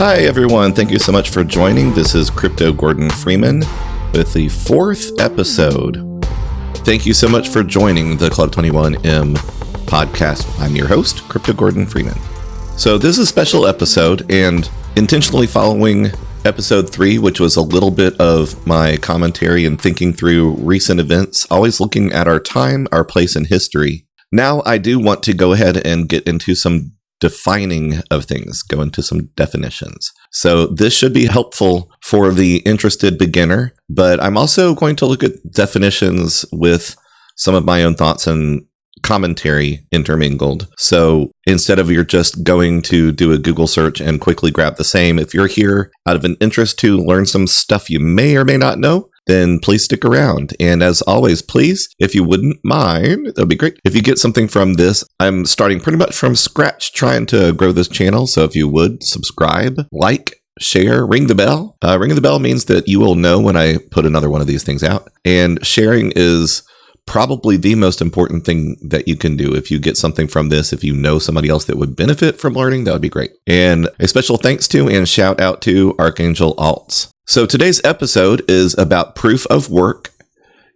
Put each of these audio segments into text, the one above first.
Hi, everyone. Thank you so much for joining. This is Crypto Gordon Freeman with the 4th episode. Thank you so much for joining the Club 21M podcast. I'm your host, Crypto Gordon Freeman. So this is a special episode and intentionally following episode 3, which was a little bit of my commentary and thinking through recent events, always looking at our time, our place in history. Now I do want to go ahead and get into some defining of things, go into some definitions. So this should be helpful for the interested beginner, but I'm also going to look at definitions with some of my own thoughts and commentary intermingled. So instead of you're just going to do a Google search and quickly grab the same, if you're here out of an interest to learn some stuff you may or may not know, then please stick around. And as always, please, if you wouldn't mind, that'd be great. If you get something from this, I'm starting pretty much from scratch trying to grow this channel. So if you would subscribe, like, share, ring the bell. Ringing the bell means that you will know when I put another one of these things out. And sharing is probably the most important thing that you can do. If you get something from this, if you know somebody else that would benefit from learning, that would be great. And a special thanks to and shout out to Archangel Alts. So today's episode is about proof of work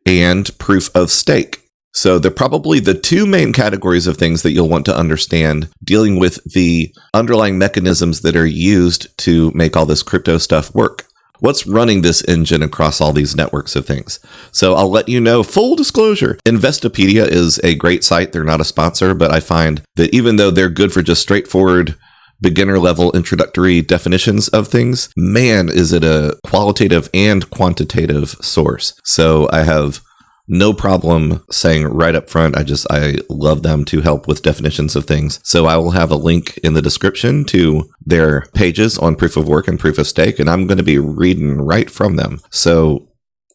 and proof of stake. So they're probably the two main categories of things that you'll want to understand dealing with the underlying mechanisms that are used to make all this crypto stuff work. What's running this engine across all these networks of things? So I'll let you know, full disclosure, Investopedia is a great site. They're not a sponsor, but I find that even though they're good for just straightforward beginner level introductory definitions of things, man, is it a qualitative and quantitative source. So I have no problem saying right up front, I love them to help with definitions of things. So I will have a link in the description to their pages on proof of work and proof of stake, and I'm going to be reading right from them. So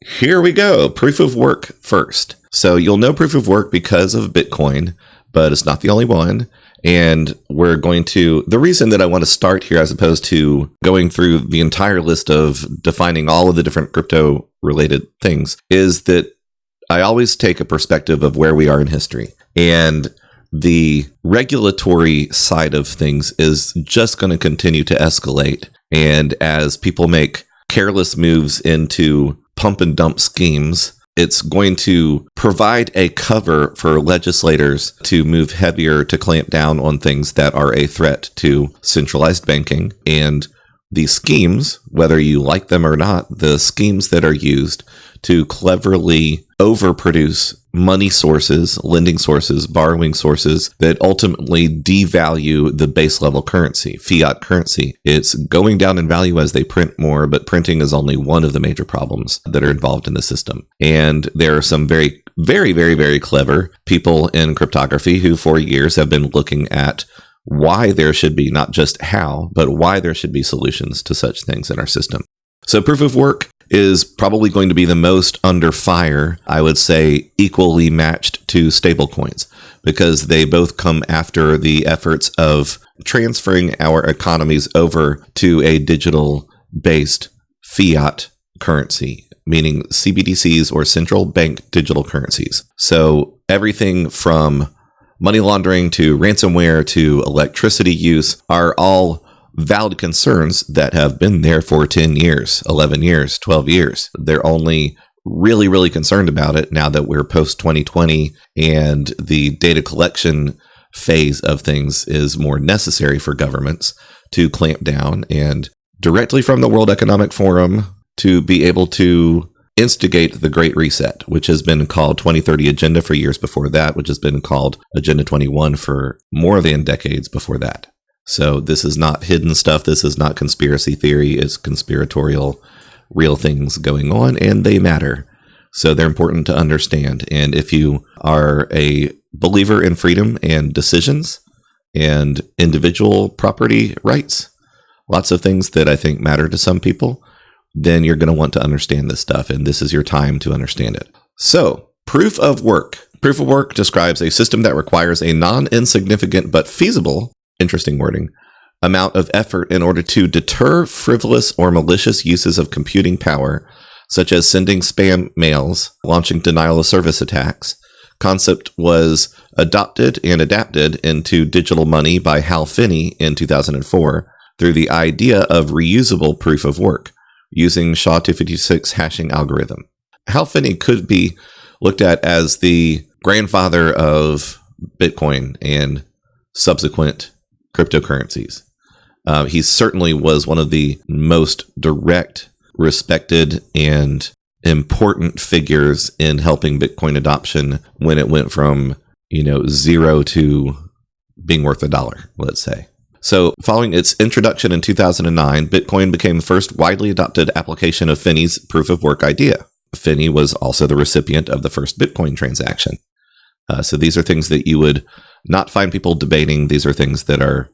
here we go. Proof of work first. So you'll know proof of work because of Bitcoin, but it's not the only one. And we're going to, the reason that I want to start here as opposed to going through the entire list of defining all of the different crypto related things is that I always take a perspective of where we are in history. And the regulatory side of things is just going to continue to escalate. And as people make careless moves into pump and dump schemes, it's going to provide a cover for legislators to move heavier to clamp down on things that are a threat to centralized banking. And these schemes, whether you like them or not, the schemes that are used to cleverly overproduce money sources, lending sources, borrowing sources that ultimately devalue the base level currency, fiat currency. It's going down in value as they print more, but printing is only one of the major problems that are involved in the system. And there are some very, very, very, very clever people in cryptography who for years have been looking at why there should be, not just how, but why there should be solutions to such things in our system. So proof of work is probably going to be the most under fire, I would say, equally matched to stablecoins, because they both come after the efforts of transferring our economies over to a digital-based fiat currency, meaning CBDCs or central bank digital currencies. So everything from money laundering to ransomware to electricity use are all valid concerns that have been there for 10 years, 11 years, 12 years. They're only really, really concerned about it now that we're post 2020 and the data collection phase of things is more necessary for governments to clamp down, and directly from the World Economic Forum to be able to instigate the Great Reset, which has been called 2030 Agenda for years before that, which has been called Agenda 21 for more than decades before that. So this is not hidden stuff. This is not conspiracy theory. It's conspiratorial, real things going on, and they matter. So they're important to understand. And if you are a believer in freedom and decisions and individual property rights, lots of things that I think matter to some people, then you're going to want to understand this stuff. And this is your time to understand it. So proof of work. Proof of work describes a system that requires a non-insignificant but feasible, interesting wording, amount of effort in order to deter frivolous or malicious uses of computing power, such as sending spam mails, launching denial of service attacks. Concept was adopted and adapted into digital money by Hal Finney in 2004. through the idea of reusable proof of work using SHA-256 hashing algorithm. Hal Finney could be looked at as the grandfather of Bitcoin and subsequent cryptocurrencies. He certainly was one of the most direct, respected, and important figures in helping Bitcoin adoption when it went from, zero to being worth $1, let's say. So following its introduction in 2009, Bitcoin became the first widely adopted application of Finney's proof of work idea. Finney was also the recipient of the first Bitcoin transaction. So these are things that you would not find people debating. These are things that are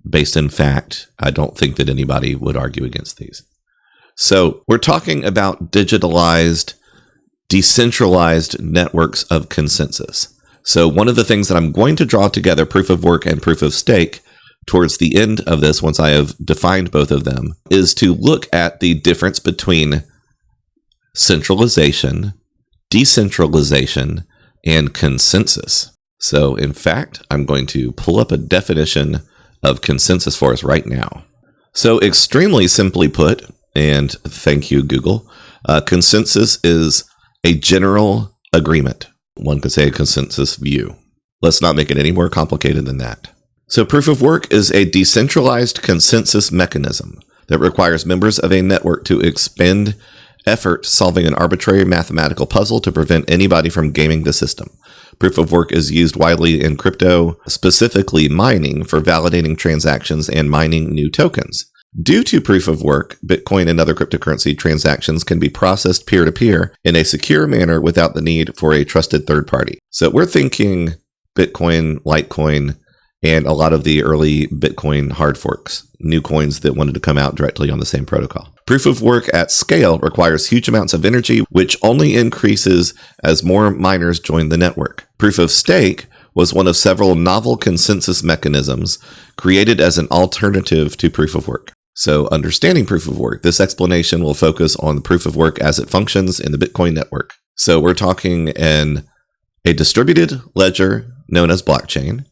based in fact. I don't think that anybody would argue against these. So we're talking about digitalized, decentralized networks of consensus. So one of the things that I'm going to draw together, proof of work and proof of stake, towards the end of this, once I have defined both of them, is to look at the difference between centralization, decentralization, and consensus. So in fact, I'm going to pull up a definition of consensus for us right now. So extremely simply put, and thank you, Google, consensus is a general agreement. One could say a consensus view. Let's not make it any more complicated than that. So proof of work is a decentralized consensus mechanism that requires members of a network to expend effort solving an arbitrary mathematical puzzle to prevent anybody from gaming the system. Proof of work is used widely in crypto, specifically mining, for validating transactions and mining new tokens. Due to proof of work, Bitcoin and other cryptocurrency transactions can be processed peer-to-peer in a secure manner without the need for a trusted third party. So we're thinking Bitcoin, Litecoin, and a lot of the early Bitcoin hard forks, new coins that wanted to come out directly on the same protocol. Proof of work at scale requires huge amounts of energy, which only increases as more miners join the network. Proof of stake was one of several novel consensus mechanisms created as an alternative to proof of work. So understanding proof of work, this explanation will focus on the proof of work as it functions in the Bitcoin network. So we're talking in a distributed ledger known as blockchain,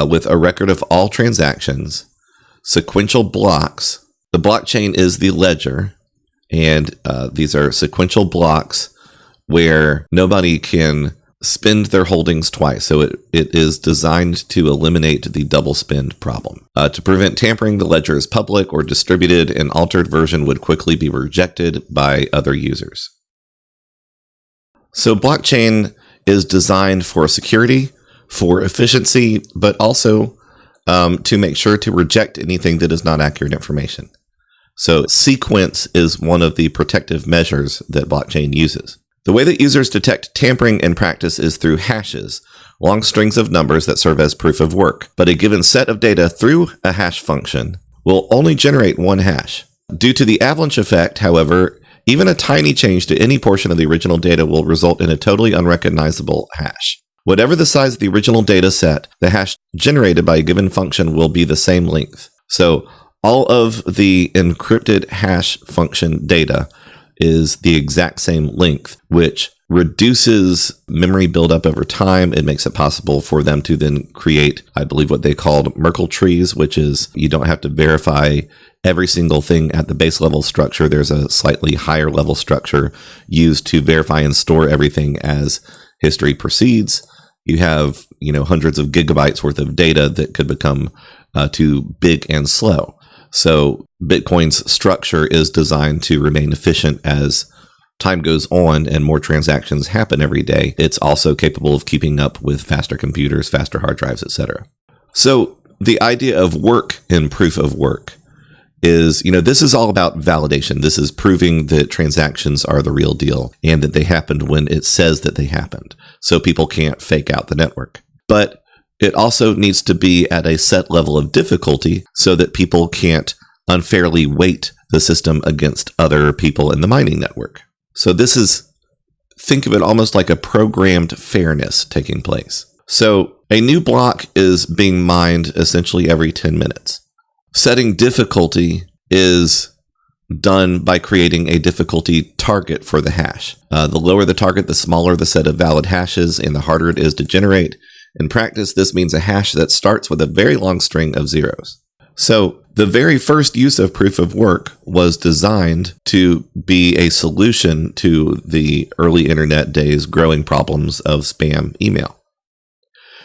with a record of all transactions, sequential blocks. The blockchain is the ledger, and these are sequential blocks where nobody can spend their holdings twice. So it is designed to eliminate the double spend problem. To prevent tampering, the ledger is public or distributed. An altered version would quickly be rejected by other users. So blockchain is designed for security, for efficiency, but also to make sure to reject anything that is not accurate information. So sequence is one of the protective measures that blockchain uses. The way that users detect tampering in practice is through hashes, long strings of numbers that serve as proof of work. But a given set of data through a hash function will only generate one hash. Due to the avalanche effect, however, even a tiny change to any portion of the original data will result in a totally unrecognizable hash. Whatever the size of the original data set, the hash generated by a given function will be the same length. So all of the encrypted hash function data is the exact same length, which reduces memory buildup over time. It makes it possible for them to then create, I believe, what they called Merkle trees, which is you don't have to verify every single thing at the base level structure. There's a slightly higher level structure used to verify and store everything as history proceeds. You have, hundreds of gigabytes worth of data that could become too big and slow. So Bitcoin's structure is designed to remain efficient as time goes on and more transactions happen every day. It's also capable of keeping up with faster computers, faster hard drives, etc. So the idea of work in proof of work is, this is all about validation. This is proving that transactions are the real deal and that they happened when it says that they happened. So people can't fake out the network. But it also needs to be at a set level of difficulty so that people can't unfairly weight the system against other people in the mining network. So think of it almost like a programmed fairness taking place. So a new block is being mined essentially every 10 minutes. Setting difficulty is done by creating a difficulty target for the hash. The lower the target, the smaller the set of valid hashes, and the harder it is to generate. In practice, this means a hash that starts with a very long string of zeros. So The very first use of proof of work was designed to be a solution to the early internet days' growing problems of spam email.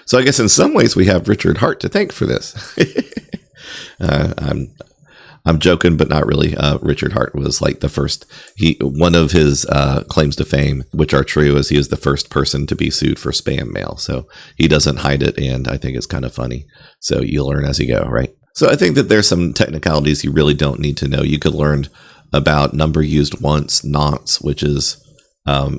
So I guess in some ways we have Richard Hart to thank for this. I'm joking, but not really. Richard Hart was like the first. One of his claims to fame, which are true, is he is the first person to be sued for spam mail. So he doesn't hide it, and I think it's kind of funny. So you learn as you go, right? So I think that there's some technicalities you really don't need to know. You could learn about number used once, nonce, which is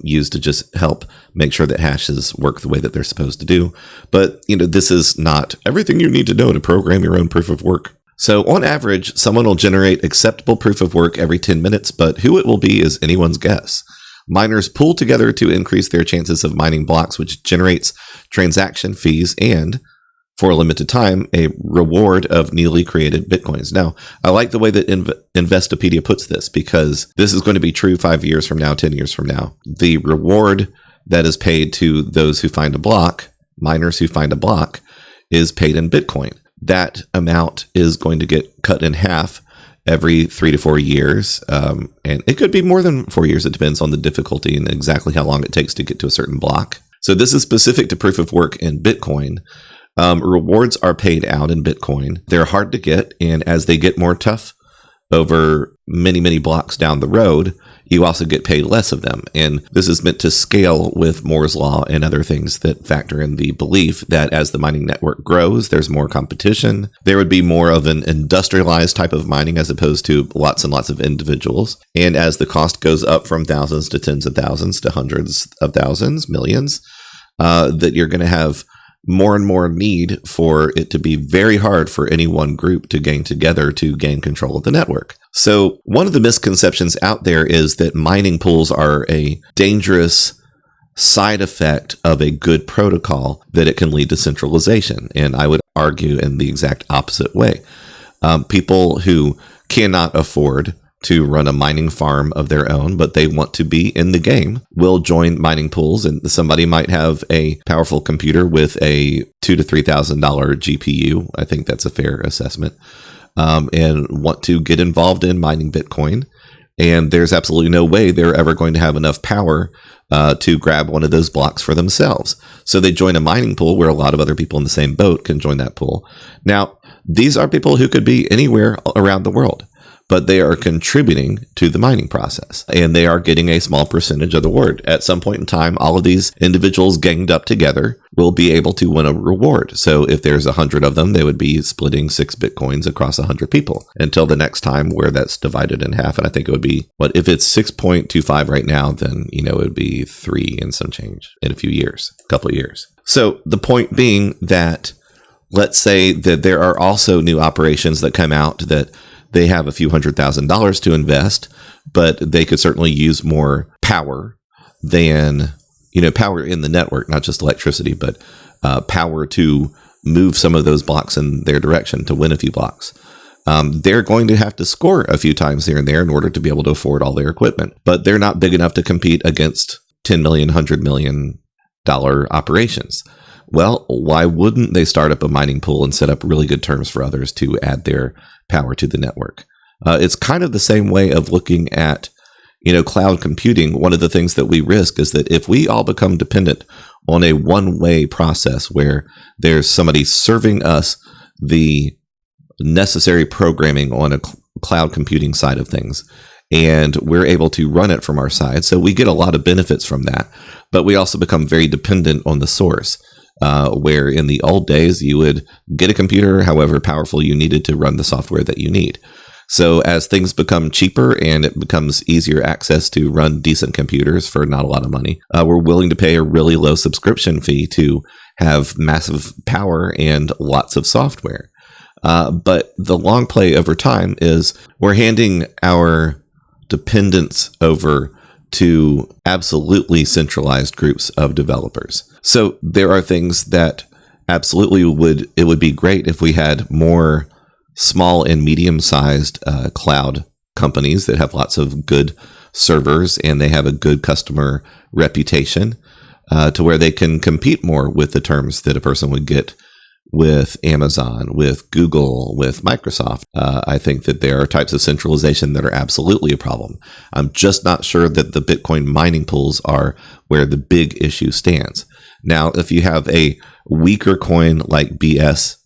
used to just help make sure that hashes work the way that they're supposed to do. But this is not everything you need to know to program your own proof of work. So on average, someone will generate acceptable proof of work every 10 minutes, but who it will be is anyone's guess. Miners pool together to increase their chances of mining blocks, which generates transaction fees and, for a limited time, a reward of newly created Bitcoins. Now, I like the way that Investopedia puts this, because this is going to be true 5 years from now, 10 years from now. The reward that is paid to those who find a block, miners who find a block, is paid in Bitcoin. That amount is going to get cut in half every 3 to 4 years. And it could be more than 4 years. It depends on the difficulty and exactly how long it takes to get to a certain block. So this is specific to proof of work in Bitcoin. Rewards are paid out in Bitcoin. They're hard to get. And as they get more tough over many, many blocks down the road, you also get paid less of them. And this is meant to scale with Moore's Law and other things that factor in the belief that as the mining network grows, there's more competition. There would be more of an industrialized type of mining as opposed to lots and lots of individuals. And as the cost goes up from thousands to tens of thousands to hundreds of thousands, millions, that you're going to have more and more need for it to be very hard for any one group to gang together to gain control of the network. So one of the misconceptions out there is that mining pools are a dangerous side effect of a good protocol, that it can lead to centralization. And I would argue in the exact opposite way. People who cannot afford to run a mining farm of their own, but they want to be in the game, will join mining pools. And somebody might have a powerful computer with a $2,000 to $3,000 GPU. I think that's a fair assessment. And want to get involved in mining Bitcoin. And there's absolutely no way they're ever going to have enough power to grab one of those blocks for themselves. So they join a mining pool where a lot of other people in the same boat can join that pool. Now, these are people who could be anywhere around the world, but they are contributing to the mining process, and they are getting a small percentage of the reward. At some point in time, all of these individuals ganged up together will be able to win a reward. So if there's 100 of them, they would be splitting 6 Bitcoins across 100 people until the next time where that's divided in half. And I think it would be, if it's 6.25 right now, then, it would be 3 and some change in a few years, a couple of years. So the point being that, let's say that there are also new operations that come out that they have a few $100,000 to invest, but they could certainly use more power than, power in the network, not just electricity, but power to move some of those blocks in their direction to win a few blocks. They're going to have to score a few times here and there in order to be able to afford all their equipment, but they're not big enough to compete against $10 million, $100 million operations. Well, why wouldn't they start up a mining pool and set up really good terms for others to add their power to the network? It's kind of the same way of looking at, cloud computing. One of the things that we risk is that if we all become dependent on a one-way process where there's somebody serving us the necessary programming on a cloud computing side of things, and we're able to run it from our side, so we get a lot of benefits from that, but we also become very dependent on the source. Where in the old days, you would get a computer, however powerful you needed to run the software that you need. So as things become cheaper and it becomes easier access to run decent computers for not a lot of money, we're willing to pay a really low subscription fee to have massive power and lots of software. But the long play over time is we're handing our dependence over to absolutely centralized groups of developers. So there are things that absolutely would be great if we had more small and medium-sized cloud companies that have lots of good servers and they have a good customer reputation to where they can compete more with the terms that a person would get with Amazon, with Google, with Microsoft. I think that there are types of centralization that are absolutely a problem. I'm just not sure that the Bitcoin mining pools are where the big issue stands. Now, if you have a weaker coin like BSV,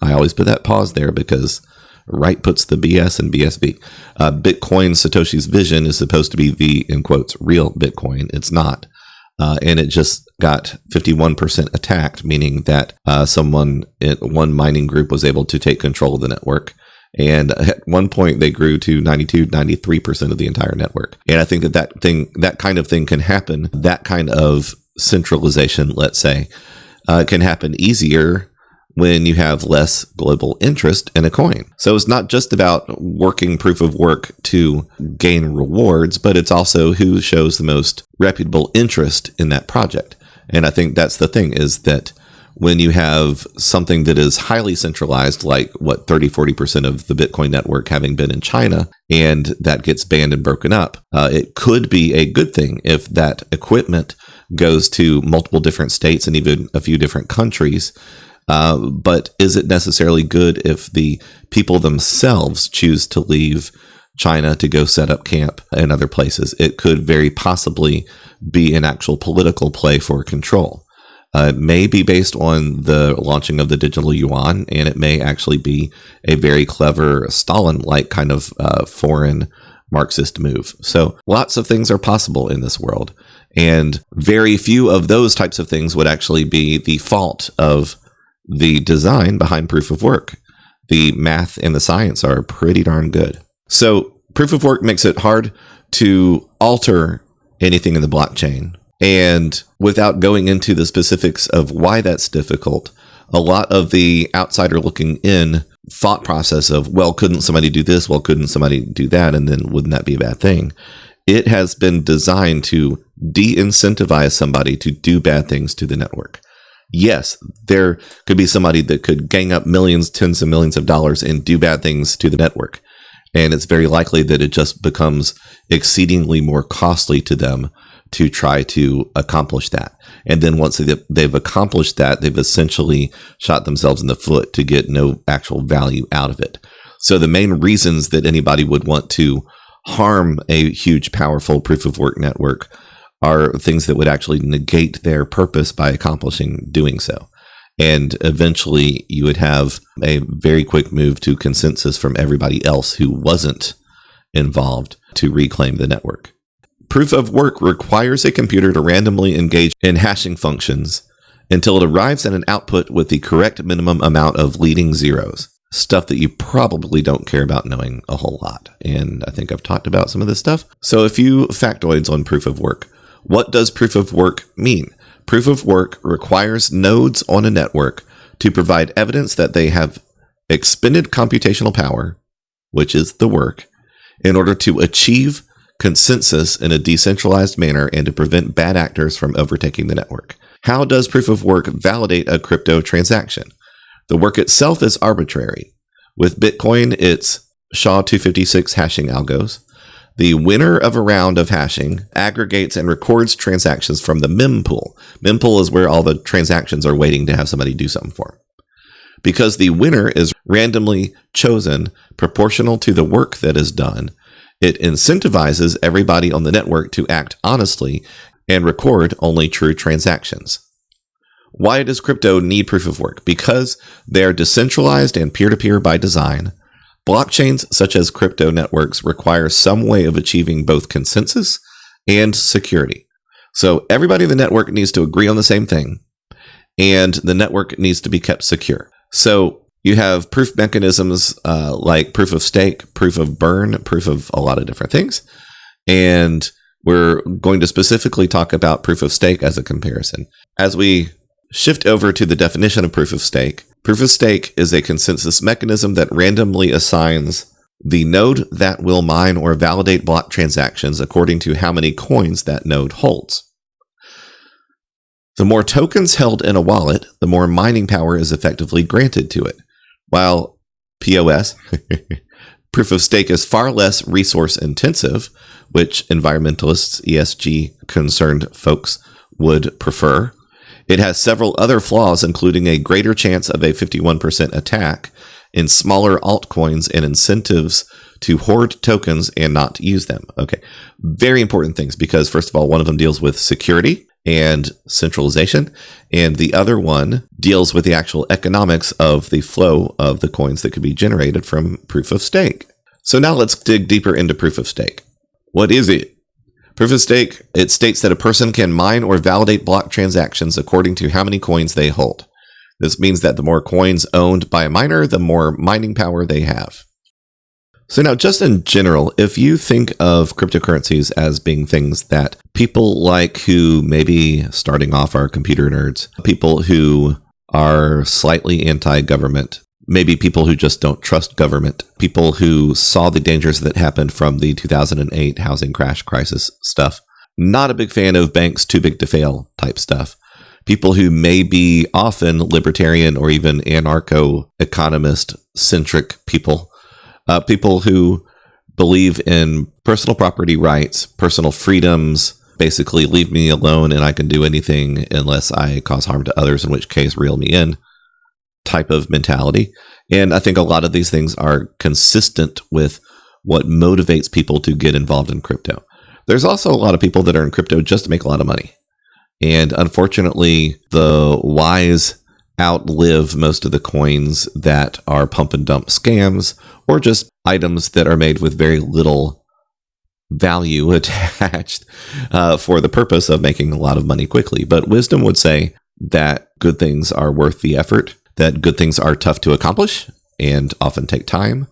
I always put that pause there because Wright puts the BS in BSV. Bitcoin Satoshi's vision is supposed to be the, in quotes, real Bitcoin. It's not. And it just got 51% attacked, meaning that one mining group was able to take control of the network. And at one point, they grew to 92, 93% of the entire network. And I think that kind of thing can happen. That kind of centralization, let's say, can happen easier when you have less global interest in a coin. So it's not just about working proof of work to gain rewards, but it's also who shows the most reputable interest in that project. And I think that's the thing, is that when you have something that is highly centralized, like 30-40% of the Bitcoin network having been in China, and that gets banned and broken up, it could be a good thing if that equipment goes to multiple different states and even a few different countries. But is it necessarily good if the people themselves choose to leave China to go set up camp in other places? It could very possibly be an actual political play for control. It may be based on the launching of the digital yuan, and it may actually be a very clever Stalin-like kind of foreign Marxist move. So lots of things are possible in this world, and very few of those types of things would actually be the fault of the design behind proof of work. The math and the science are pretty darn good. So proof of work makes it hard to alter anything in the blockchain. And without going into the specifics of why that's difficult, a lot of the outsider looking in thought process of, well, couldn't somebody do this? Well, couldn't somebody do that? And then wouldn't that be a bad thing? It has been designed to de-incentivize somebody to do bad things to the network. Yes, there could be somebody that could gang up millions, tens of millions of dollars and do bad things to the network. And it's very likely that it just becomes exceedingly more costly to them to try to accomplish that. And then once they've accomplished that, they've essentially shot themselves in the foot to get no actual value out of it. So the main reasons that anybody would want to harm a huge, powerful proof of work network are things that would actually negate their purpose by accomplishing doing so. And eventually you would have a very quick move to consensus from everybody else who wasn't involved to reclaim the network. Proof of work requires a computer to randomly engage in hashing functions until it arrives at an output with the correct minimum amount of leading zeros. Stuff that you probably don't care about knowing a whole lot. And I think I've talked about some of this stuff. So a few factoids on proof of work. What does proof of work mean? Proof of work requires nodes on a network to provide evidence that they have expended computational power, which is the work, in order to achieve consensus in a decentralized manner and to prevent bad actors from overtaking the network. How does proof of work validate a crypto transaction? The work itself is arbitrary. With Bitcoin, it's SHA-256 hashing algos. The winner of a round of hashing aggregates and records transactions from the mempool. Mempool is where all the transactions are waiting to have somebody do something for them. Because the winner is randomly chosen proportional to the work that is done, it incentivizes everybody on the network to act honestly and record only true transactions. Why does crypto need proof of work? Because they are decentralized and peer-to-peer by design. Blockchains such as crypto networks require some way of achieving both consensus and security. So everybody in the network needs to agree on the same thing, and the network needs to be kept secure. So you have proof mechanisms like proof of stake, proof of burn, proof of a lot of different things. And we're going to specifically talk about proof of stake as a comparison. As we shift over to the definition of proof of stake is a consensus mechanism that randomly assigns the node that will mine or validate block transactions according to how many coins that node holds. The more tokens held in a wallet, the more mining power is effectively granted to it. While PoS, proof of stake, is far less resource intensive, which environmentalists, ESG concerned folks would prefer, It has several other flaws, including a greater chance of a 51% attack in smaller altcoins and incentives to hoard tokens and not to use them. Okay, very important things because, first of all, one of them deals with security and centralization, and the other one deals with the actual economics of the flow of the coins that could be generated from proof of stake. So now let's dig deeper into proof of stake. What is it? Proof of stake, it states that a person can mine or validate block transactions according to how many coins they hold. This means that the more coins owned by a miner, the more mining power they have. So now, just in general, if you think of cryptocurrencies as being things that people like who maybe starting off are computer nerds, people who are slightly anti-government, maybe people who just don't trust government, people who saw the dangers that happened from the 2008 housing crash crisis stuff, not a big fan of banks too big to fail type stuff, people who may be often libertarian or even anarcho-economist centric people, people who believe in personal property rights, personal freedoms, basically leave me alone and I can do anything unless I cause harm to others, in which case reel me in type of mentality. And I think a lot of these things are consistent with what motivates people to get involved in crypto. There's also a lot of people that are in crypto just to make a lot of money. And unfortunately, the wise outlive most of the coins that are pump and dump scams or just items that are made with very little value attached for the purpose of making a lot of money quickly. But wisdom would say that good things are worth the effort, that good things are tough to accomplish and often take time,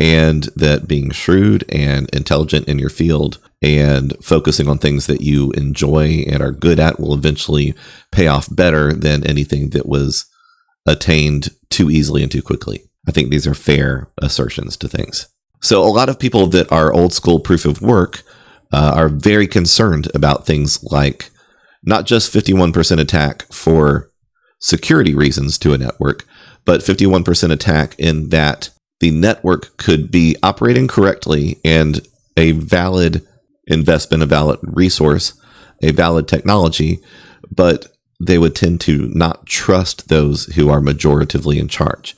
and that being shrewd and intelligent in your field and focusing on things that you enjoy and are good at will eventually pay off better than anything that was attained too easily and too quickly. I think these are fair assertions to things. So a lot of people that are old school proof of work are very concerned about things like not just 51% attack for security reasons to a network, but 51% attack in that the network could be operating correctly and a valid investment, a valid resource, a valid technology, but they would tend to not trust those who are majoritively in charge.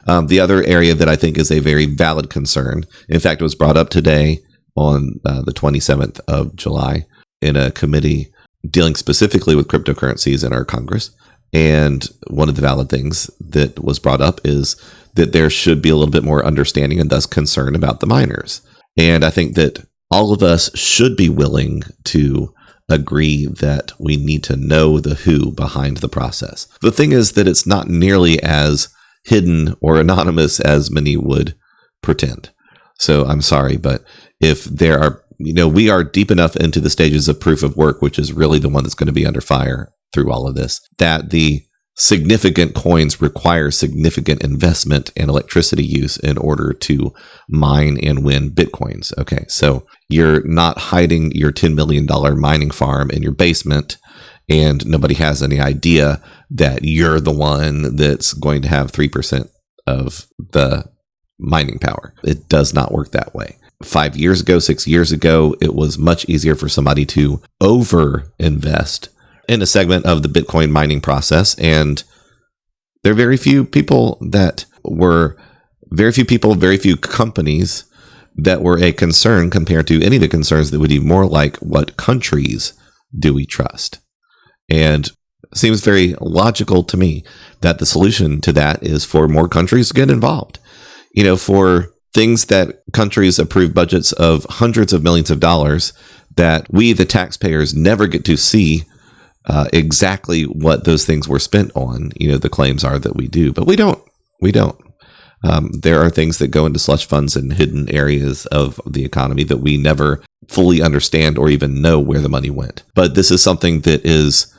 The other area that I think is a very valid concern, in fact, it was brought up today on the 27th of July in a committee dealing specifically with cryptocurrencies in our Congress. And one of the valid things that was brought up is that there should be a little bit more understanding and thus concern about the miners. And I think that all of us should be willing to agree that we need to know the who behind the process. The thing is that it's not nearly as hidden or anonymous as many would pretend. So I'm sorry, but if there are, we are deep enough into the stages of proof of work, which is really the one that's going to be under fire through all of this, that the significant coins require significant investment and electricity use in order to mine and win Bitcoins. Okay, so you're not hiding your $10 million mining farm in your basement and nobody has any idea that you're the one that's going to have 3% of the mining power. It does not work that way. 5 years ago, 6 years ago, it was much easier for somebody to over-invest in a segment of the Bitcoin mining process. And there are very few companies that were a concern compared to any of the concerns that would be more like, what countries do we trust? And it seems very logical to me that the solution to that is for more countries to get involved. For things that countries approve budgets of hundreds of millions of dollars that we, the taxpayers, never get to see exactly what those things were spent on. The claims are that we do, but we don't. There are things that go into slush funds in hidden areas of the economy that we never fully understand or even know where the money went. But this is something that is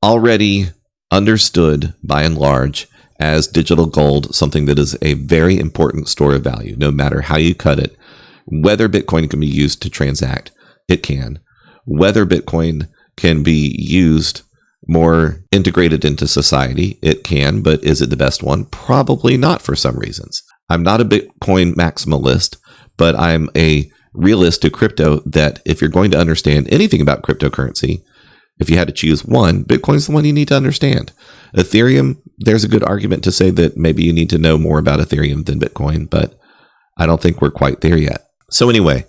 already understood by and large as digital gold, something that is a very important store of value, no matter how you cut it. Whether Bitcoin can be used to transact, it can. Whether Bitcoin can be used more integrated into society, it can, but is it the best one? Probably not for some reasons. I'm not a Bitcoin maximalist, but I'm a realist to crypto that if you're going to understand anything about cryptocurrency, If you had to choose one, Bitcoin's the one you need to understand. Ethereum, there's a good argument to say that maybe you need to know more about Ethereum than Bitcoin, but I don't think we're quite there yet. So anyway,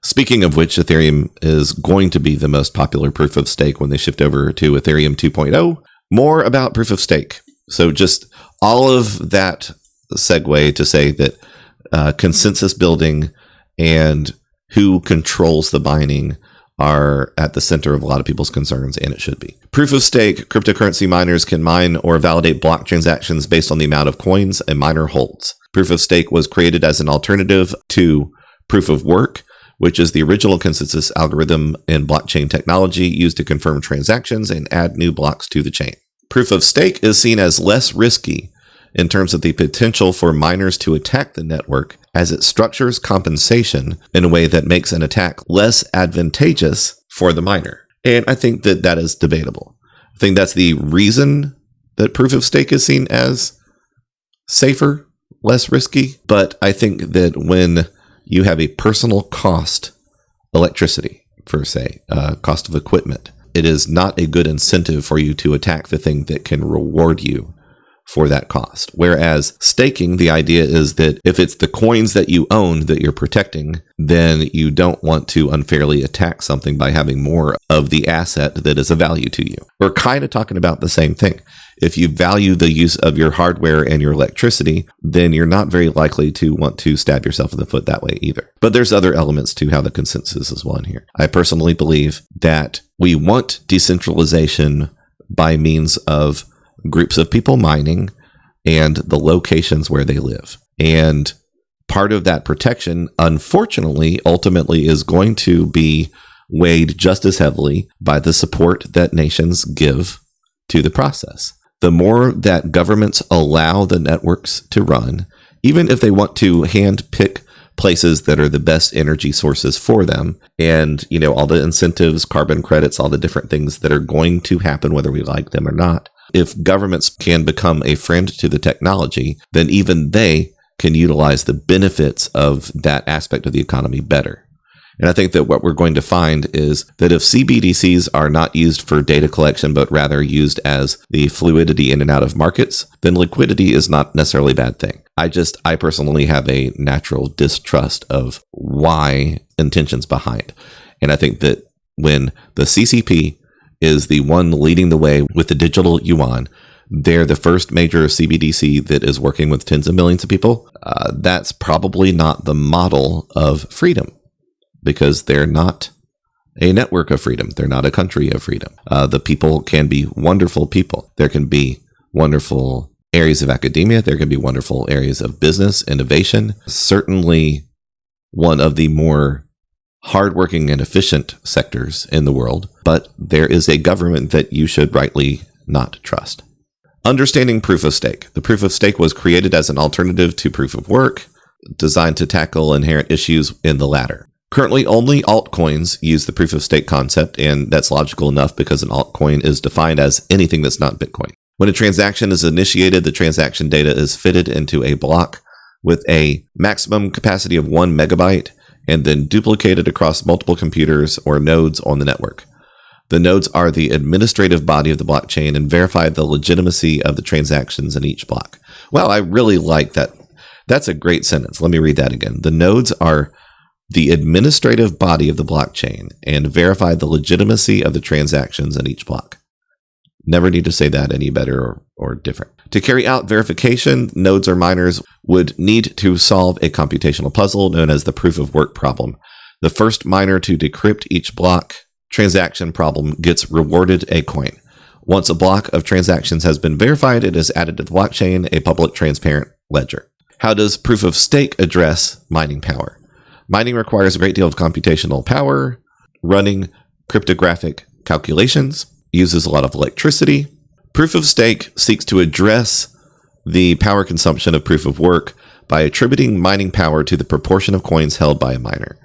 speaking of which, Ethereum is going to be the most popular proof of stake when they shift over to Ethereum 2.0. More about proof of stake. So just all of that segue to say that consensus building and who controls the mining are at the center of a lot of people's concerns, and it should be. Proof of stake, cryptocurrency miners can mine or validate block transactions based on the amount of coins a miner holds. Proof of stake was created as an alternative to proof of work, which is the original consensus algorithm in blockchain technology used to confirm transactions and add new blocks to the chain. Proof of stake is seen as less risky in terms of the potential for miners to attack the network, as it structures compensation in a way that makes an attack less advantageous for the miner. And I think that that is debatable. I think that's the reason that proof of stake is seen as safer, less risky. But I think that when you have a personal cost, electricity, for say, cost of equipment, it is not a good incentive for you to attack the thing that can reward you for that cost. Whereas staking, the idea is that if it's the coins that you own that you're protecting, then you don't want to unfairly attack something by having more of the asset that is of value to you. We're kind of talking about the same thing. If you value the use of your hardware and your electricity, then you're not very likely to want to stab yourself in the foot that way either. But there's other elements to how the consensus is won here. I personally believe that we want decentralization by means of groups of people mining and the locations where they live. And part of that protection, unfortunately, ultimately is going to be weighed just as heavily by the support that nations give to the process. The more that governments allow the networks to run, even if they want to hand pick places that are the best energy sources for them, and all the incentives, carbon credits, all the different things that are going to happen whether we like them or not, if governments can become a friend to the technology, then even they can utilize the benefits of that aspect of the economy better. And I think that what we're going to find is that if CBDCs are not used for data collection, but rather used as the fluidity in and out of markets, then liquidity is not necessarily a bad thing. I personally have a natural distrust of why intentions behind. And I think that when the CCP is the one leading the way with the digital yuan, they're the first major CBDC that is working with tens of millions of people. That's probably not the model of freedom, because they're not a network of freedom. They're not a country of freedom. The people can be wonderful people. There can be wonderful areas of academia. There can be wonderful areas of business, innovation. Certainly one of the more hardworking and efficient sectors in the world, but there is a government that you should rightly not trust. Understanding proof of stake. The proof of stake was created as an alternative to proof of work, designed to tackle inherent issues in the latter. Currently, only altcoins use the proof of stake concept, and that's logical enough because an altcoin is defined as anything that's not Bitcoin. When a transaction is initiated, the transaction data is fitted into a block with a maximum capacity of 1 megabyte and then duplicated across multiple computers or nodes on the network. The nodes are the administrative body of the blockchain and verify the legitimacy of the transactions in each block. Well, I really like that. That's a great sentence. Let me read that again. The nodes are the administrative body of the blockchain and verify the legitimacy of the transactions in each block. Never need to say that any better or different. To carry out verification, nodes or miners would need to solve a computational puzzle known as the proof of work problem. The first miner to decrypt each block transaction problem gets rewarded a coin. Once a block of transactions has been verified, it is added to the blockchain, a public transparent ledger. How does proof of stake address mining power? Mining requires a great deal of computational power. Running cryptographic calculations uses a lot of electricity. Proof of stake seeks to address the power consumption of proof of work by attributing mining power to the proportion of coins held by a miner.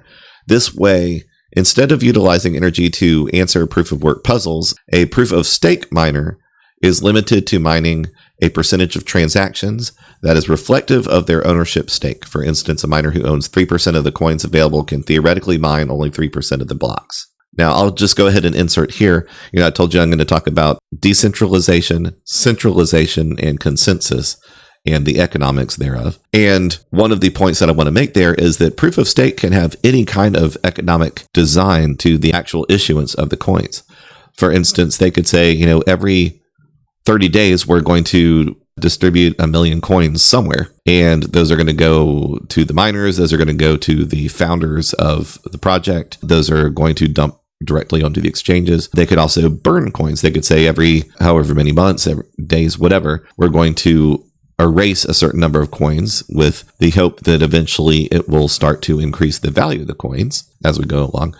This way, instead of utilizing energy to answer proof of work puzzles, a proof of stake miner is limited to mining a percentage of transactions that is reflective of their ownership stake. For instance, a miner who owns 3% of the coins available can theoretically mine only 3% of the blocks. Now, I'll just go ahead and insert here. I told you I'm going to talk about decentralization, centralization, and consensus and the economics thereof. And one of the points that I want to make there is that proof of stake can have any kind of economic design to the actual issuance of the coins. For instance, they could say, every 30 days, we're going to distribute 1 million coins somewhere. And those are going to go to the miners. Those are going to go to the founders of the project. Those are going to dump directly onto the exchanges. They could also burn coins. They could say every however many months, days, whatever, we're going to erase a certain number of coins with the hope that eventually it will start to increase the value of the coins as we go along.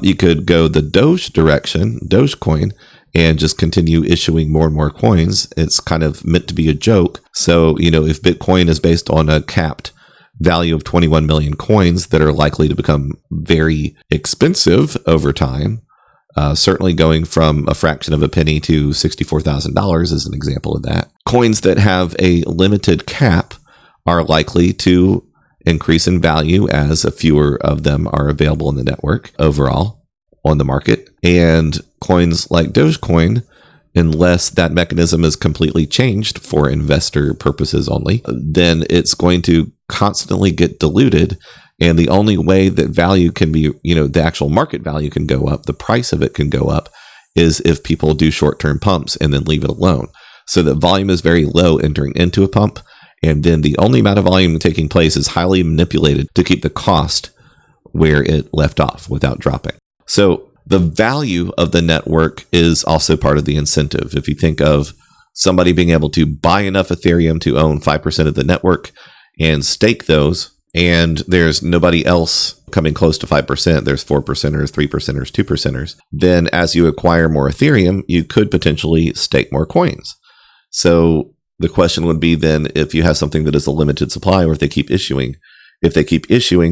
You could go the Doge direction, Dogecoin, and just continue issuing more and more coins. It's kind of meant to be a joke. So, if Bitcoin is based on a capped value of 21 million coins that are likely to become very expensive over time, certainly going from a fraction of a penny to $64,000 is an example of that. Coins that have a limited cap are likely to increase in value as fewer of them are available in the network overall on the market. And coins like Dogecoin, unless that mechanism is completely changed for investor purposes only, then it's going to constantly get diluted. And the only way that value can be, the actual market value can go up, the price of it can go up, is if people do short-term pumps and then leave it alone. So that volume is very low entering into a pump. And then the only amount of volume taking place is highly manipulated to keep the cost where it left off without dropping. So the value of the network is also part of the incentive. If you think of somebody being able to buy enough Ethereum to own 5% of the network and stake those, and there's nobody else coming close to 5%, there's 4%ers, 3%ers, 2%ers, then as you acquire more Ethereum, you could potentially stake more coins. So the question would be then, if you have something that is a limited supply, or if they keep issuing,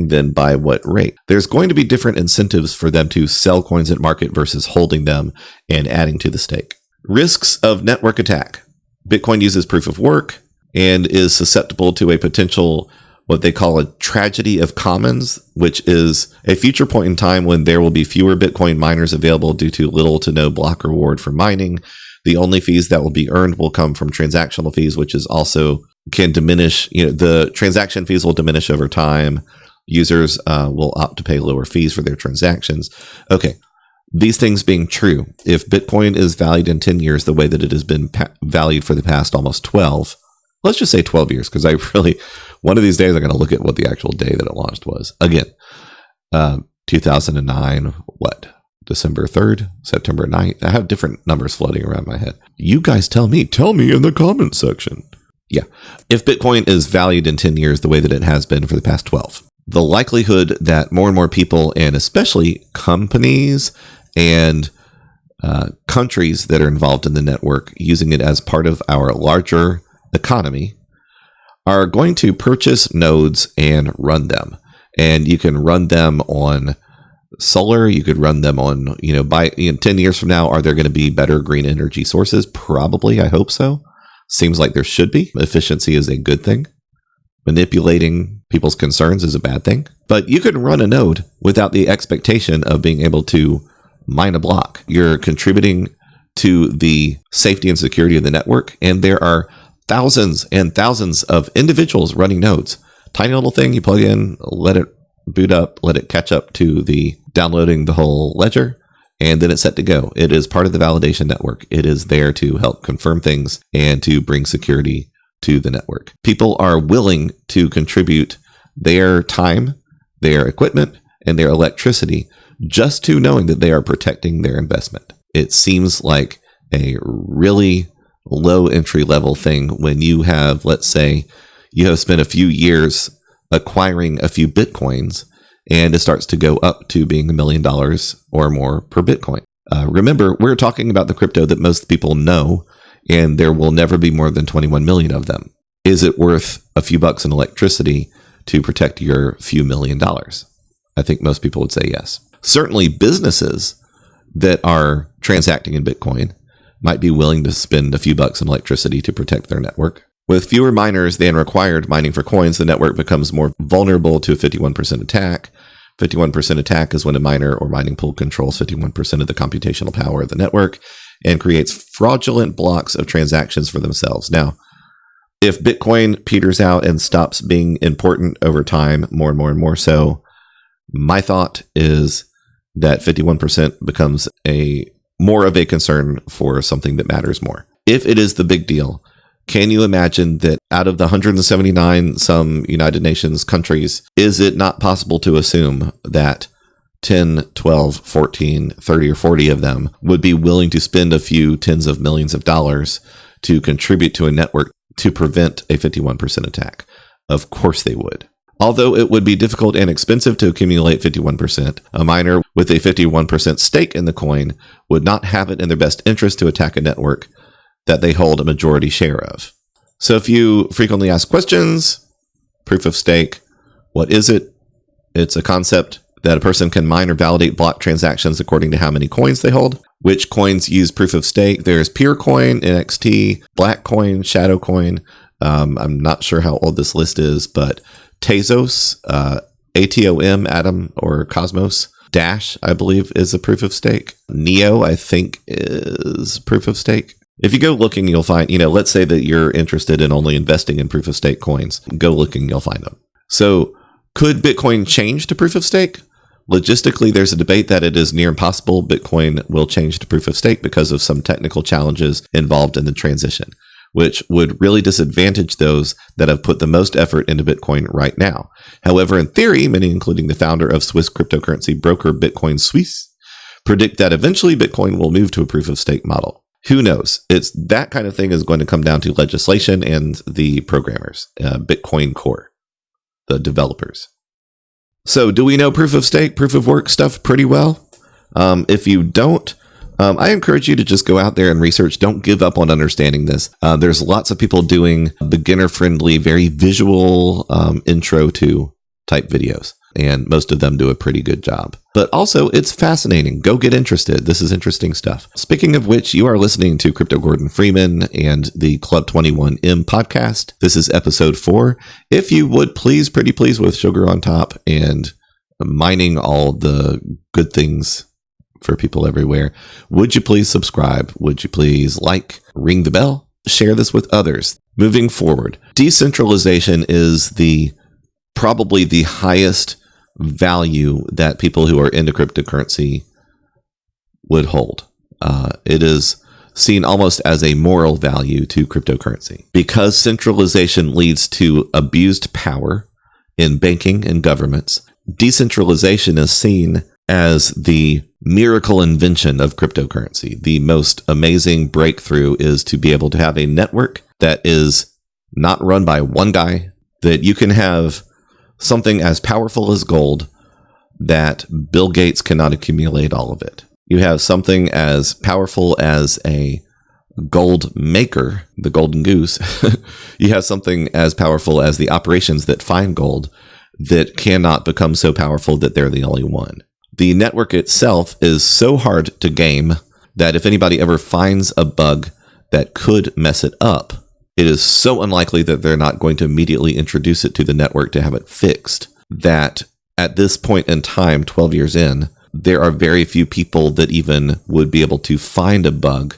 then by what rate? There's going to be different incentives for them to sell coins at market versus holding them and adding to the stake. Risks of network attack. Bitcoin uses proof of work and is susceptible to a potential, what they call a tragedy of commons, which is a future point in time when there will be fewer Bitcoin miners available due to little to no block reward for mining. The only fees that will be earned will come from transactional fees, which is also can diminish. The transaction fees will diminish over time. Users will opt to pay lower fees for their transactions. Okay. These things being true, if Bitcoin is valued in 10 years the way that it has been valued for the past almost 12, let's just say 12 years, because one of these days I'm going to look at what the actual day that it launched was. Again, 2009, December 3rd, September 9th. I have different numbers floating around my head. You guys tell me in the comments section. Yeah. If Bitcoin is valued in 10 years the way that it has been for the past 12, the likelihood that more and more people, and especially companies and countries that are involved in the network using it as part of our larger economy, are going to purchase nodes and run them. And you can run them on solar. You could run them on, 10 years from now, are there going to be better green energy sources? Probably. I hope so. Seems like there should be. Efficiency is a good thing. Manipulating people's concerns is a bad thing. But you can run a node without the expectation of being able to mine a block. You're contributing to the safety and security of the network. And there are thousands and thousands of individuals running nodes. Tiny little thing you plug in, let it boot up, let it catch up to the downloading the whole ledger, and then it's set to go. It is part of the validation network. It is there to help confirm things and to bring security to the network. People are willing to contribute their time, their equipment, and their electricity just to knowing that they are protecting their investment. It seems like a really low entry level thing when you have, let's say, you have spent a few years acquiring a few Bitcoins, and it starts to go up to being $1 million or more per Bitcoin. Remember, we're talking about the crypto that most people know, and there will never be more than 21 million of them. Is it worth a few bucks in electricity to protect your few $1 million? I think most people would say yes. Certainly businesses that are transacting in Bitcoin might be willing to spend a few bucks in electricity to protect their network. With fewer miners than required mining for coins, the network becomes more vulnerable to a 51% attack. 51% attack is when a miner or mining pool controls 51% of the computational power of the network and creates fraudulent blocks of transactions for themselves. Now, if Bitcoin peters out and stops being important over time, more and more and more so, my thought is that 51% becomes more of a concern for something that matters more. If it is the big deal, can you imagine that out of the 179 some United Nations countries, is it not possible to assume that 10, 12, 14, 30, or 40 of them would be willing to spend a few tens of millions of dollars to contribute to a network to prevent a 51% attack? Of course they would. Although it would be difficult and expensive to accumulate 51%, a miner with a 51% stake in the coin would not have it in their best interest to attack a network that they hold a majority share of. So if you frequently ask questions, proof of stake, what is it? It's a concept that a person can mine or validate block transactions according to how many coins they hold. Which coins use proof of stake? There's Pure Coin, NXT, Black Coin, Shadow Coin. I'm not sure how old this list is, but Tezos, ATOM, Atom, or Cosmos. Dash, I believe, is a proof of stake. Neo, I think, is proof of stake. If you go looking, you'll find, let's say that you're interested in only investing in proof of stake coins. Go looking, you'll find them. So could Bitcoin change to proof of stake? Logistically, there's a debate that it is near impossible Bitcoin will change to proof of stake because of some technical challenges involved in the transition, which would really disadvantage those that have put the most effort into Bitcoin right now. However, in theory, many, including the founder of Swiss cryptocurrency broker Bitcoin Suisse, predict that eventually Bitcoin will move to a proof of stake model. Who knows? It's that kind of thing is going to come down to legislation and the programmers, Bitcoin Core, the developers. So do we know proof of stake, proof of work stuff pretty well? If you don't, I encourage you to just go out there and research. Don't give up on understanding this. There's lots of people doing beginner-friendly, very visual intro to type videos, and most of them do a pretty good job. But also, it's fascinating. Go get interested. This is interesting stuff. Speaking of which, you are listening to Crypto Gordon Freeman and the Club 21M podcast. This is episode 4. If you would please, pretty please, with sugar on top and mining all the good things for people everywhere, would you please subscribe? Would you please ring the bell, share this with others? Moving forward, decentralization is probably the highest value that people who are into cryptocurrency would hold. It is seen almost as a moral value to cryptocurrency because centralization leads to abused power in banking and governments. Decentralization is seen as the miracle invention of cryptocurrency. The most amazing breakthrough is to be able to have a network that is not run by one guy, that you can have something as powerful as gold that Bill Gates cannot accumulate all of it. You have something as powerful as a gold maker, the golden goose. You have something as powerful as the operations that find gold that cannot become so powerful that they're the only one. The network itself is so hard to game that if anybody ever finds a bug that could mess it up, it is so unlikely that they're not going to immediately introduce it to the network to have it fixed, that at this point in time, 12 years in, there are very few people that even would be able to find a bug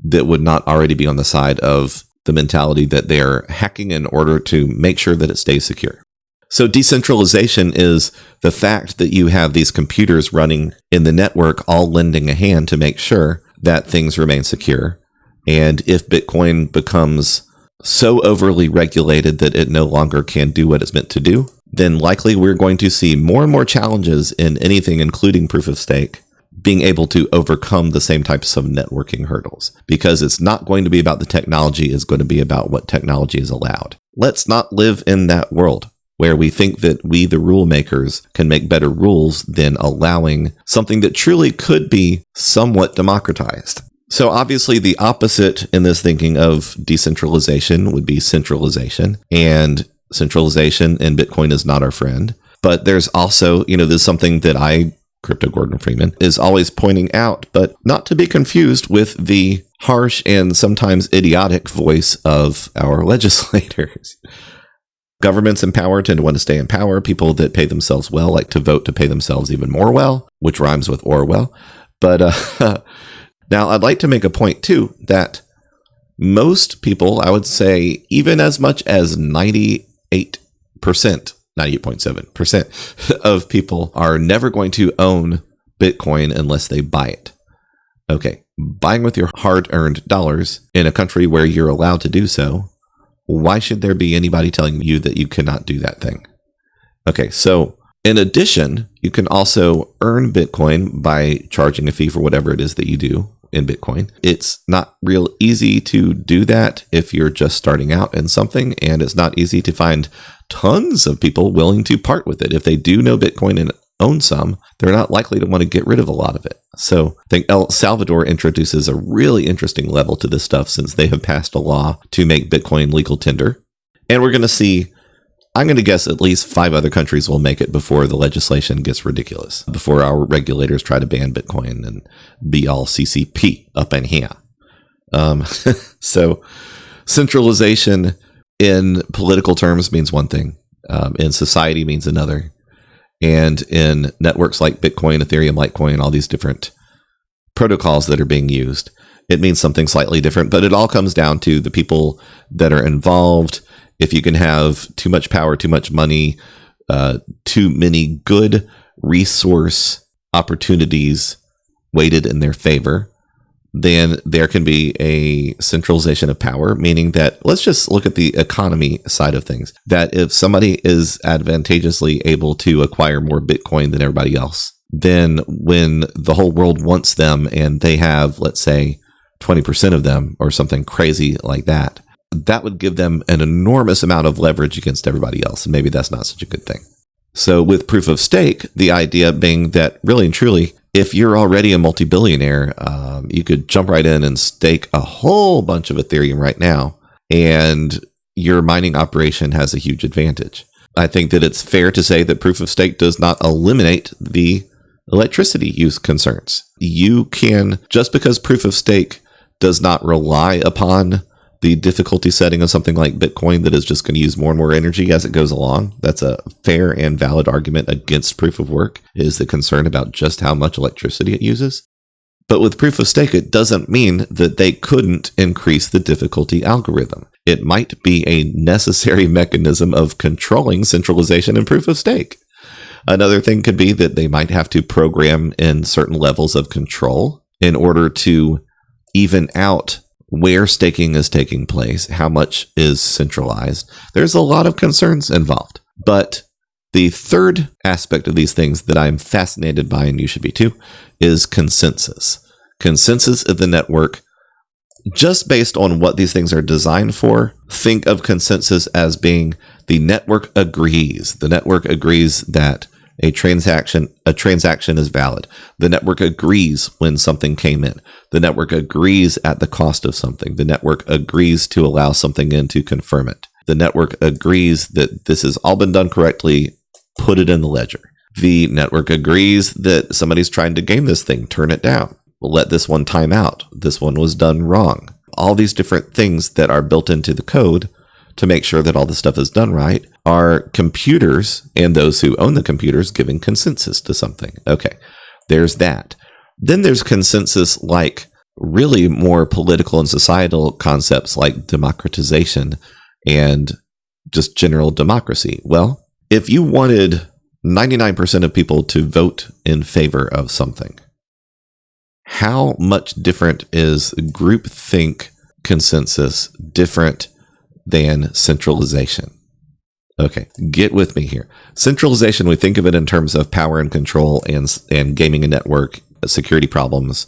that would not already be on the side of the mentality that they're hacking in order to make sure that it stays secure. So decentralization is the fact that you have these computers running in the network all lending a hand to make sure that things remain secure. And if Bitcoin becomes so overly regulated that it no longer can do what it's meant to do, then likely we're going to see more and more challenges in anything, including proof of stake, being able to overcome the same types of networking hurdles. Because it's not going to be about the technology, it's going to be about what technology is allowed. Let's not live in that world where we think that we, the rule makers, can make better rules than allowing something that truly could be somewhat democratized. So obviously the opposite in this thinking of decentralization would be centralization, and centralization in Bitcoin is not our friend. But there's also, there's something that Crypto Gordon Freeman, is always pointing out, but not to be confused with the harsh and sometimes idiotic voice of our legislators. Governments in power tend to want to stay in power. People that pay themselves well like to vote to pay themselves even more well, which rhymes with Orwell. But now I'd like to make a point too that most people, I would say even as much as 98.7% of people are never going to own Bitcoin unless they buy it. Okay, buying with your hard-earned dollars in a country where you're allowed to do so, why should there be anybody telling you that you cannot do that thing? Okay, so in addition, you can also earn Bitcoin by charging a fee for whatever it is that you do in Bitcoin. It's not real easy to do that if you're just starting out in something, and it's not easy to find tons of people willing to part with it. If they do know Bitcoin and own some, they're not likely to want to get rid of a lot of it. So I think El Salvador introduces a really interesting level to this stuff since they have passed a law to make Bitcoin legal tender. And we're going to see, I'm going to guess at least 5 other countries will make it before the legislation gets ridiculous, before our regulators try to ban Bitcoin and be all CCP up in here. So centralization in political terms means one thing, in society means another. And in networks like Bitcoin, Ethereum, Litecoin, all these different protocols that are being used, it means something slightly different. But it all comes down to the people that are involved. If you can have too much power, too much money, too many good resource opportunities weighted in their favor, then there can be a centralization of power, meaning that let's just look at the economy side of things. That if somebody is advantageously able to acquire more Bitcoin than everybody else, then when the whole world wants them and they have, let's say, 20% of them or something crazy like that, that would give them an enormous amount of leverage against everybody else. And maybe that's not such a good thing. So with proof of stake, the idea being that really and truly, if you're already a multi-billionaire, you could jump right in and stake a whole bunch of Ethereum right now, and your mining operation has a huge advantage. I think that it's fair to say that proof of stake does not eliminate the electricity use concerns. You can, just because proof of stake does not rely upon the difficulty setting of something like Bitcoin that is just going to use more and more energy as it goes along. That's a fair and valid argument against proof of work, is the concern about just how much electricity it uses. But with proof of stake, it doesn't mean that they couldn't increase the difficulty algorithm. It might be a necessary mechanism of controlling centralization in proof of stake. Another thing could be that they might have to program in certain levels of control in order to even out where staking is taking place, how much is centralized. There's a lot of concerns involved. But the third aspect of these things that I'm fascinated by, and you should be too, is consensus. Consensus of the network, just based on what these things are designed for, think of consensus as being the network agrees. The network agrees that a transaction is valid. The network agrees when something came in. The network agrees at the cost of something. The network agrees to allow something in to confirm it. The network agrees that this has all been done correctly. Put it in the ledger. The network agrees that somebody's trying to game this thing. Turn it down. We'll let this one time out. This one was done wrong. All these different things that are built into the code to make sure that all the stuff is done right are computers and those who own the computers giving consensus to something. Okay, there's that. Then there's consensus like really more political and societal concepts like democratization and just general democracy. Well, if you wanted 99% of people to vote in favor of something, how much different is groupthink consensus different than centralization? Okay, get with me here. Centralization, we think of it in terms of power and control and gaming a network, security problems,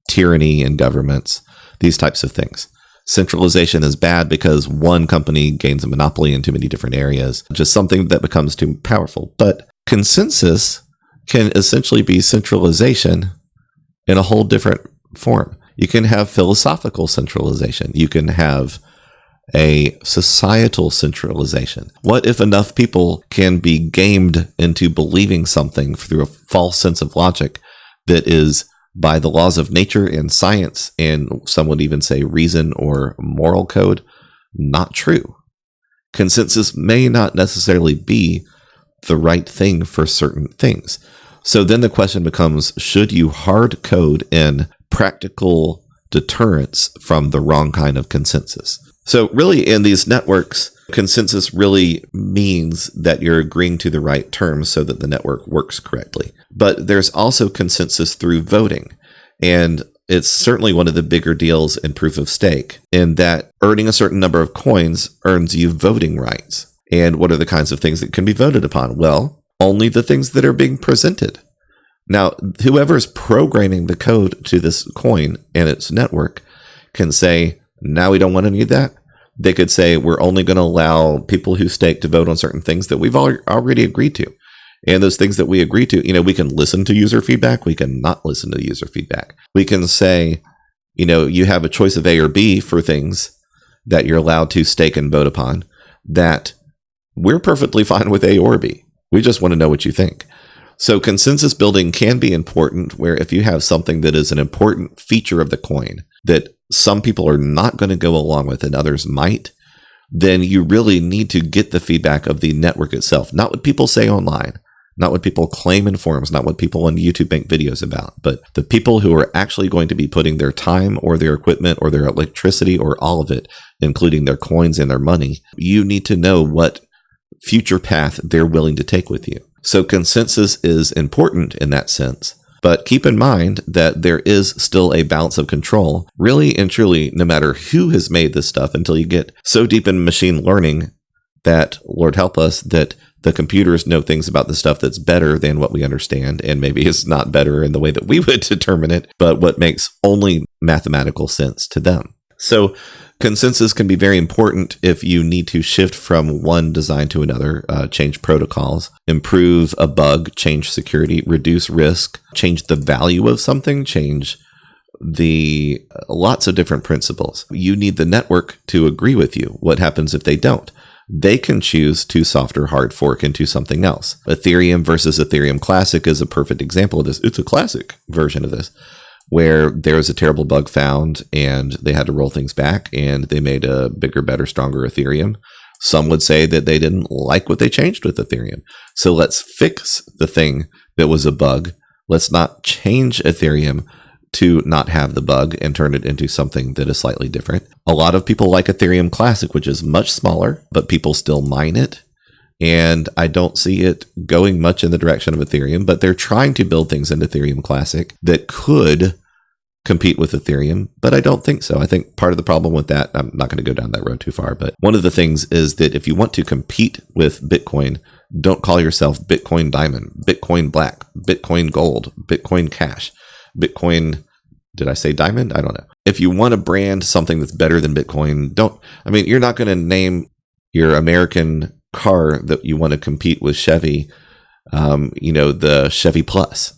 tyranny in governments, these types of things. Centralization is bad because one company gains a monopoly in too many different areas, just something that becomes too powerful. But consensus can essentially be centralization in a whole different form. You can have philosophical centralization. You can have a societal centralization. What if enough people can be gamed into believing something through a false sense of logic that is, by the laws of nature and science, and some would even say reason or moral code, not true? consensus may not necessarily be the right thing for certain things. So then the question becomes, should you hard code in practical deterrence from the wrong kind of consensus? So really in these networks, consensus really means that you're agreeing to the right terms so that the network works correctly. But there's also consensus through voting. And it's certainly one of the bigger deals in proof of stake, in that earning a certain number of coins earns you voting rights. And what are the kinds of things that can be voted upon? Well, only the things that are being presented. Now, whoever's programming the code to this coin and its network can say, now we don't want any of that. They could say, we're only going to allow people who stake to vote on certain things that we've already agreed to. And those things that we agree to, we can listen to user feedback. We can not listen to user feedback. We can say, you have a choice of A or B for things that you're allowed to stake and vote upon, that we're perfectly fine with A or B. We just want to know what you think. So consensus building can be important, where if you have something that is an important feature of the coin that some people are not going to go along with and others might, then you really need to get the feedback of the network itself, not what people say online, not what people claim in forums, not what people on YouTube make videos about, but the people who are actually going to be putting their time or their equipment or their electricity or all of it, including their coins and their money. You need to know what future path they're willing to take with you. So consensus is important in that sense. But keep in mind that there is still a balance of control, really and truly, no matter who has made this stuff, until you get so deep in machine learning that, Lord help us, that the computers know things about the stuff that's better than what we understand, and maybe it's not better in the way that we would determine it, but what makes only mathematical sense to them. So consensus can be very important if you need to shift from one design to another, change protocols, improve a bug, change security, reduce risk, change the value of something, change the lots of different principles. You need the network to agree with you. What happens if they don't? They can choose to soft or hard fork into something else. Ethereum versus Ethereum Classic is a perfect example of this. It's a classic version of this, where there was a terrible bug found and they had to roll things back and they made a bigger, better, stronger Ethereum. Some would say that they didn't like what they changed with Ethereum. So let's fix the thing that was a bug. Let's not change Ethereum to not have the bug and turn it into something that is slightly different. A lot of people like Ethereum Classic, which is much smaller, but people still mine it. And I don't see it going much in the direction of Ethereum, but they're trying to build things in Ethereum Classic that could compete with Ethereum, but I don't think so. I think part of the problem with that, I'm not going to go down that road too far, but one of the things is that if you want to compete with Bitcoin, don't call yourself Bitcoin Diamond, Bitcoin Black, Bitcoin Gold, Bitcoin Cash, Bitcoin, did I say Diamond? I don't know. If you want to brand something that's better than Bitcoin, you're not going to name your American car that you want to compete with Chevy, the Chevy Plus.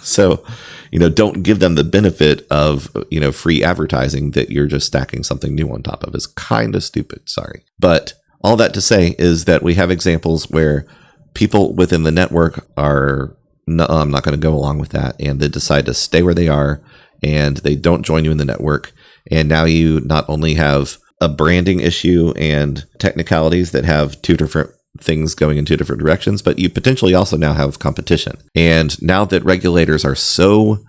So, don't give them the benefit of, free advertising that you're just stacking something new on top of. It's kind of stupid. Sorry. But all that to say is that we have examples where people within the network are, no, I'm not going to go along with that. And they decide to stay where they are and they don't join you in the network. And now you not only have a branding issue and technicalities that have two different things going in two different directions, but you potentially also now have competition. And now that regulators are so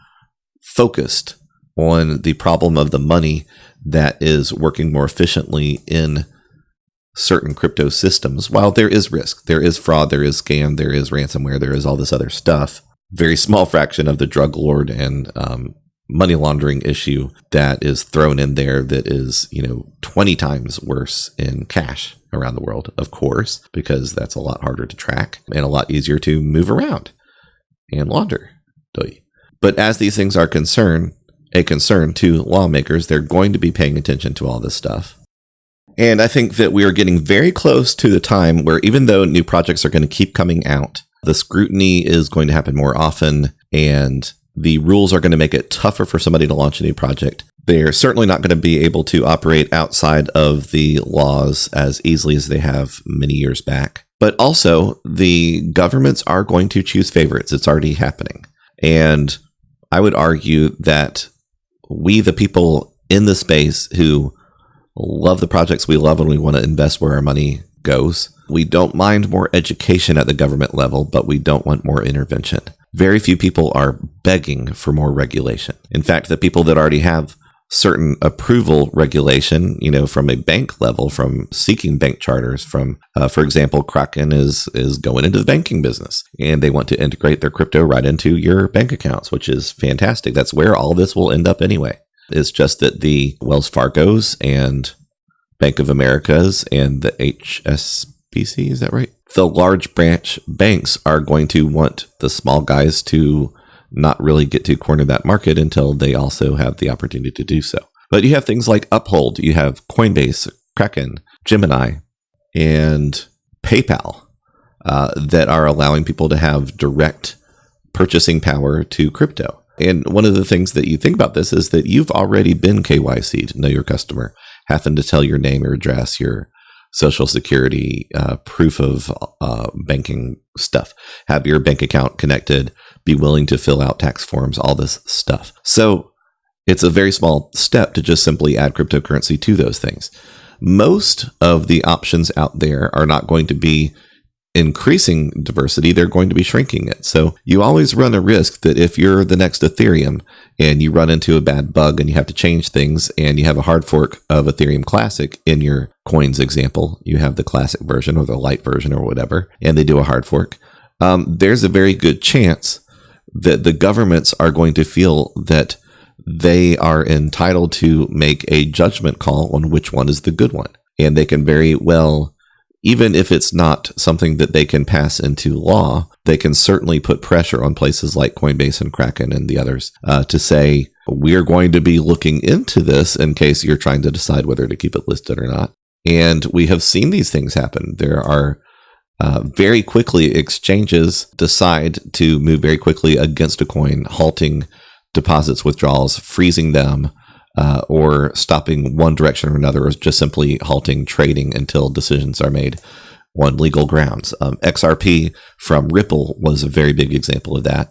focused on the problem of the money that is working more efficiently in certain crypto systems, while there is risk, there is fraud, there is scam, there is ransomware, there is all this other stuff, very small fraction of the drug lord and money laundering issue that is thrown in there that is, 20 times worse in cash around the world, of course, because that's a lot harder to track and a lot easier to move around and launder. But as these things are a concern to lawmakers, they're going to be paying attention to all this stuff. And I think that we are getting very close to the time where, even though new projects are going to keep coming out, the scrutiny is going to happen more often and the rules are going to make it tougher for somebody to launch a new project. They're certainly not going to be able to operate outside of the laws as easily as they have many years back. But also, the governments are going to choose favorites. It's already happening. And I would argue that we, the people in the space who love the projects we love and we want to invest where our money goes. We don't mind more education at the government level, but we don't want more intervention. Very few people are begging for more regulation. In fact, the people that already have certain approval regulation, from a bank level, from seeking bank charters, from, for example, Kraken is going into the banking business, and they want to integrate their crypto right into your bank accounts, which is fantastic. That's where all this will end up anyway. It's just that the Wells Fargo's and Bank of America's and the HSBC, is that right? The large branch banks are going to want the small guys to not really get to corner that market until they also have the opportunity to do so. But you have things like Uphold, you have Coinbase, Kraken, Gemini, and PayPal that are allowing people to have direct purchasing power to crypto. And one of the things that you think about this is that you've already been KYC'd, know your customer, having to tell your name, your address, your social security, proof of banking stuff, have your bank account connected, be willing to fill out tax forms, all this stuff. So it's a very small step to just simply add cryptocurrency to those things. Most of the options out there are not going to be increasing diversity, they're going to be shrinking it. So you always run a risk that if you're the next Ethereum and you run into a bad bug and you have to change things and you have a hard fork of Ethereum Classic in your coins example, you have the classic version or the light version or whatever, and they do a hard fork, there's a very good chance that the governments are going to feel that they are entitled to make a judgment call on which one is the good one. And they can very well, even if it's not something that they can pass into law, they can certainly put pressure on places like Coinbase and Kraken and the others to say, we're going to be looking into this in case you're trying to decide whether to keep it listed or not. And we have seen these things happen. There are very quickly exchanges decide to move very quickly against a coin, halting deposits, withdrawals, freezing them, or stopping one direction or another, or just simply halting trading until decisions are made on legal grounds. XRP from Ripple was a very big example of that.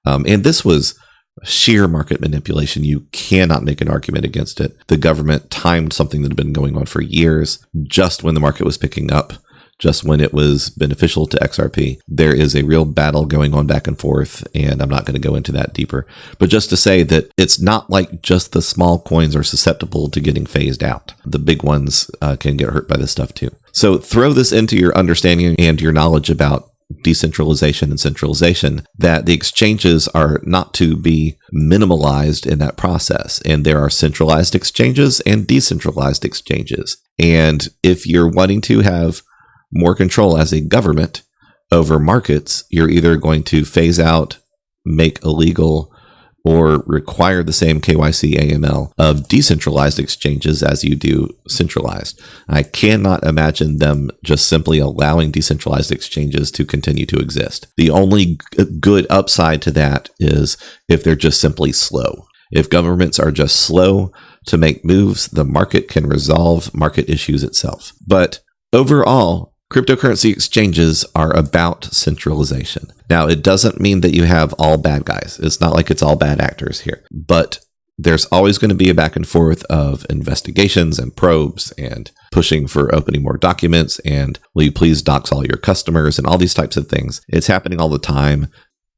And this was sheer market manipulation. You cannot make an argument against it. The government timed something that had been going on for years, just when the market was picking up, just when it was beneficial to XRP. There is a real battle going on back and forth, and I'm not going to go into that deeper. But just to say that it's not like just the small coins are susceptible to getting phased out. The big ones can get hurt by this stuff too. So throw this into your understanding and your knowledge about decentralization and centralization, that the exchanges are not to be minimalized in that process. And there are centralized exchanges and decentralized exchanges. And if you're wanting to have more control as a government over markets, you're either going to phase out, make illegal, or require the same KYC AML of decentralized exchanges as you do centralized. I cannot imagine them just simply allowing decentralized exchanges to continue to exist. The only good upside to that is if they're just simply slow. If governments are just slow to make moves, the market can resolve market issues itself. But overall, cryptocurrency exchanges are about centralization. Now, it doesn't mean that you have all bad guys. It's not like it's all bad actors here. But there's always going to be a back and forth of investigations and probes and pushing for opening more documents and will you please dox all your customers and all these types of things. It's happening all the time.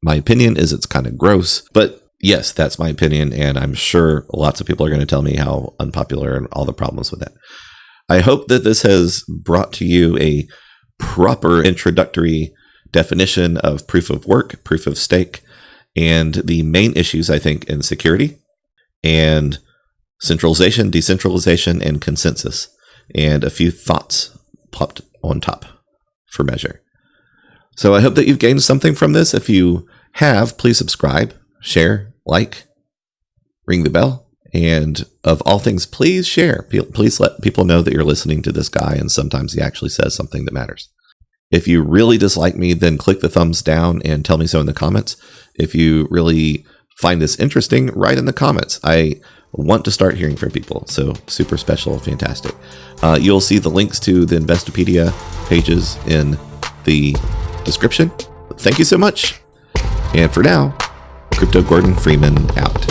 My opinion is it's kind of gross, but yes, that's my opinion. And I'm sure lots of people are going to tell me how unpopular and all the problems with that. I hope that this has brought to you a proper introductory definition of proof of work, proof of stake, and the main issues, I think, in security and centralization, decentralization, and consensus, and a few thoughts popped on top for measure. So I hope that you've gained something from this. If you have, please subscribe, share, like, ring the bell. And of all things, please share. Please let people know that you're listening to this guy, and sometimes he actually says something that matters. If you really dislike me, then click the thumbs down and tell me so in the comments. If you really find this interesting, write in the comments. I want to start hearing from people, so super special, fantastic. You'll see the links to the Investopedia pages in the description. Thank you so much. And for now, Crypto Gordon Freeman out.